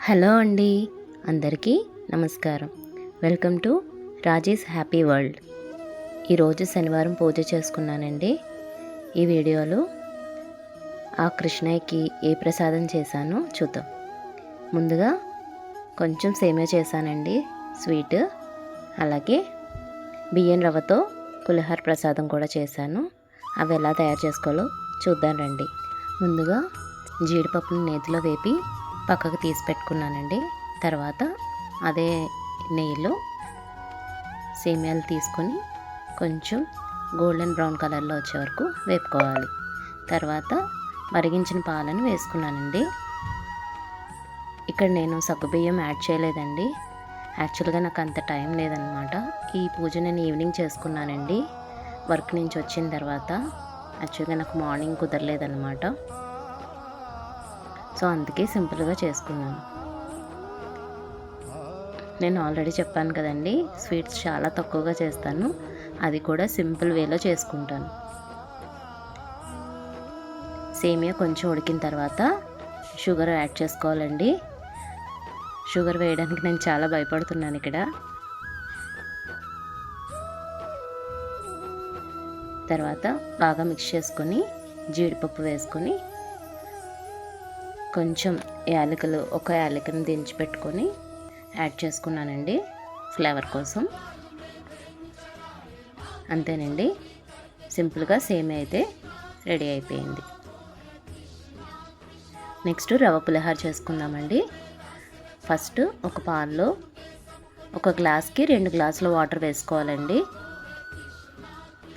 Hello అండి, అందరికీ నమస్కారం. Welcome to Raji's happy world. ఈరోజు శనివారం పూజ చేసుకున్నానండి. ఈ వీడియోలో ఆ కృష్ణయ్యకి ఏ ప్రసాదం చేశానో చూద్దాం. ముందుగా కొంచెం సేమియా చేశానండి, స్వీట్. అలాగే బియ్యం రవ్వతో పులిహోర ప్రసాదం కూడా చేశాను. అవి ఎలా తయారు చేసుకోవాలో చూద్దాం రండి. ముందుగా జీడిపప్పుని నేతిలో వేపి పక్కకు తీసి పెట్టుకున్నానండి. తర్వాత అదే నెయ్యిలో సేమియాలు తీసుకొని కొంచెం గోల్డెన్ బ్రౌన్ కలర్లో వచ్చే వరకు వేపుకోవాలి. తర్వాత మరిగించిన పాలను వేసుకున్నానండి. ఇక్కడ నేను సగ్గుబియ్యం యాడ్ చేయలేదండి. యాక్చువల్గా నాకు అంత టైం లేదనమాట. ఈ పూజ నేను ఈవినింగ్ చేసుకున్నానండి, వర్క్ నుంచి వచ్చిన తర్వాత. యాక్చువల్గా నాకు మార్నింగ్ కుదరలేదన్నమాట. సో అందుకే సింపుల్గా చేసుకున్నాను. నేను ఆల్రెడీ చెప్పాను కదండి, స్వీట్స్ చాలా తక్కువగా చేస్తాను, అది కూడా సింపుల్ వేలో చేసుకుంటాను. సేమియా కొంచెం ఉడికిన తర్వాత షుగర్ యాడ్ చేసుకోవాలండి. షుగర్ వేయడానికి నేను చాలా భయపడుతున్నాను ఇక్కడ. తర్వాత బాగా మిక్స్ చేసుకొని జీడిపప్పు వేసుకొని కొంచెం యాలకులు, ఒక యాలకుని దించి పెట్టుకొని యాడ్ చేసుకున్నానండి ఫ్లేవర్ కోసం. అంతేనండి, సింపుల్గా సేమియా అయితే రెడీ అయిపోయింది. నెక్స్ట్ రవ్వ పులిహోర చేసుకుందామండి. ఫస్ట్ ఒక పాన్లో ఒక గ్లాస్కి 2 గ్లాసుల వాటర్ వేసుకోవాలండి.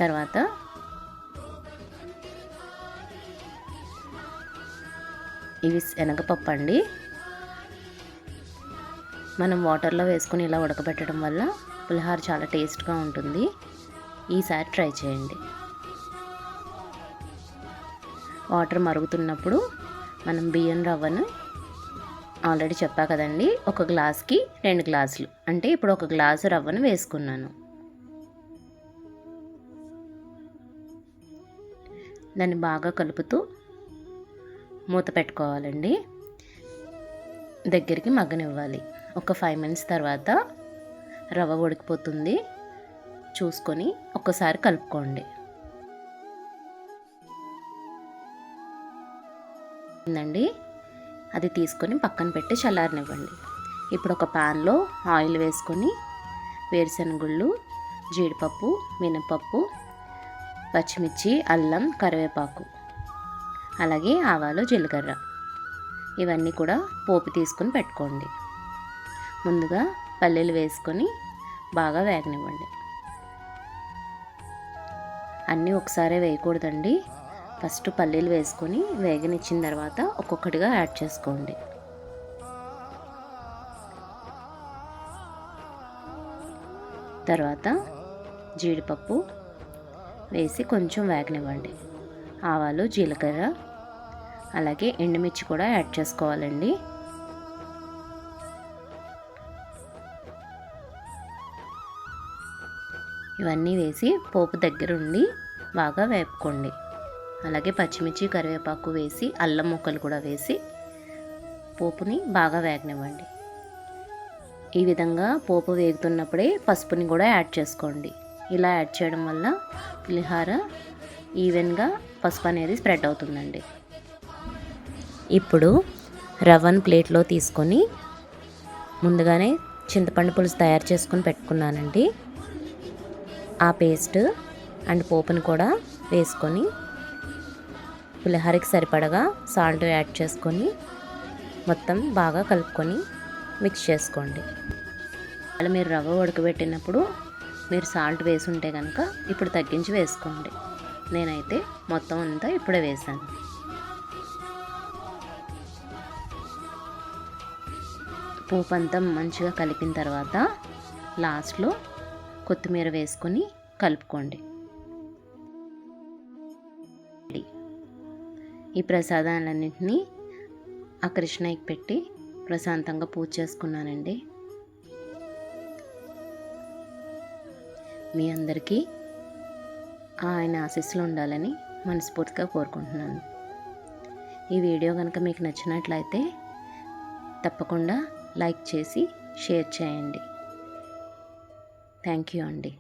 తర్వాత ఇవి శనగపప్పు అండి. మనం వాటర్లో వేసుకొని ఇలా ఉడకబెట్టడం వల్ల పులిహోర చాలా టేస్ట్గా ఉంటుంది. ఈసారి ట్రై చేయండి. వాటర్ మరుగుతున్నప్పుడు మనం బియ్యం రవ్వను ఆల్రెడీ చెప్పా కదండి, ఒక గ్లాస్కి 2 గ్లాసులు, అంటే ఇప్పుడు ఒక గ్లాసు రవ్వను వేసుకున్నాను. దాన్ని బాగా కలుపుతూ మూత పెట్టుకోవాలండి. దగ్గరికి మగ్గనివ్వాలి. ఒక 5 మినిట్స్ తర్వాత రవ్వ ఉడికిపోతుంది. చూసుకొని ఒక్కసారి కలుపుకోండి. అండి, అది తీసుకొని పక్కన పెట్టి చల్లారనివ్వండి. ఇప్పుడు ఒక ప్యాన్లో ఆయిల్ వేసుకొని వేరుశనగుళ్ళు, జీడిపప్పు, మినపప్పు, పచ్చిమిర్చి, అల్లం, కరివేపాకు, అలాగే ఆవాలు, జీలకర్ర, ఇవన్నీ కూడా పోపు తీసుకొని పెట్టుకోండి. ముందుగా పల్లీలు వేసుకొని బాగా వేగనివ్వండి. అన్నీ ఒకసారి వేయకూడదండి. ఫస్ట్ పల్లీలు వేసుకొని వేగనిచ్చిన తర్వాత ఒక్కొక్కటిగా యాడ్ చేసుకోండి. తర్వాత జీడిపప్పు వేసి కొంచెం వేగనివ్వండి. ఆవాలు, జీలకర్ర, అలాగే ఎండుమిర్చి కూడా యాడ్ చేసుకోవాలండి. ఇవన్నీ వేసి పోపు దగ్గరుండి బాగా వేపుకోండి. అలాగే పచ్చిమిర్చి, కరివేపాకు వేసి అల్లం ముక్కలు కూడా వేసి పోపుని బాగా వేగనివ్వండి. ఈ విధంగా పోపు వేగుతున్నప్పుడే పసుపుని కూడా యాడ్ చేసుకోండి. ఇలా యాడ్ చేయడం వల్ల పులిహోర ఈవెన్గా పసుపు అనేది స్ప్రెడ్ అవుతుందండి. ఇప్పుడు రవ్వను ప్లేట్లో తీసుకొని ముందుగానే చింతపండు పులుసు తయారు చేసుకొని పెట్టుకున్నానండి. ఆ పేస్ట్ అండ్ పోపుని కూడా వేసుకొని పులిహోరకి సరిపడగా సాల్ట్ యాడ్ చేసుకొని మొత్తం బాగా కలుపుకొని మిక్స్ చేసుకోండి. అలా మీరు రవ్వ ఉడకబెట్టినప్పుడు మీరు సాల్ట్ వేసి ఉంటే కనుక ఇప్పుడు తగ్గించి వేసుకోండి. నేనైతే మొత్తం అంతా ఇప్పుడే వేసాను. పోపు అంతా మంచిగా కలిపిన తర్వాత లాస్ట్లో కొత్తిమీర వేసుకొని కలుపుకోండి. ఈ ప్రసాదాలన్నింటినీ ఆ కృష్ణయ్యకి పెట్టి ప్రశాంతంగా పూజ చేసుకున్నానండి. మీ అందరికీ ఆయన ఆశీస్సులు ఉండాలని మనస్ఫూర్తిగా కోరుకుంటున్నాను. ఈ వీడియో కనుక మీకు నచ్చినట్లయితే తప్పకుండా లైక్ చేసి షేర్ చేయండి. థ్యాంక్ యూ అండి.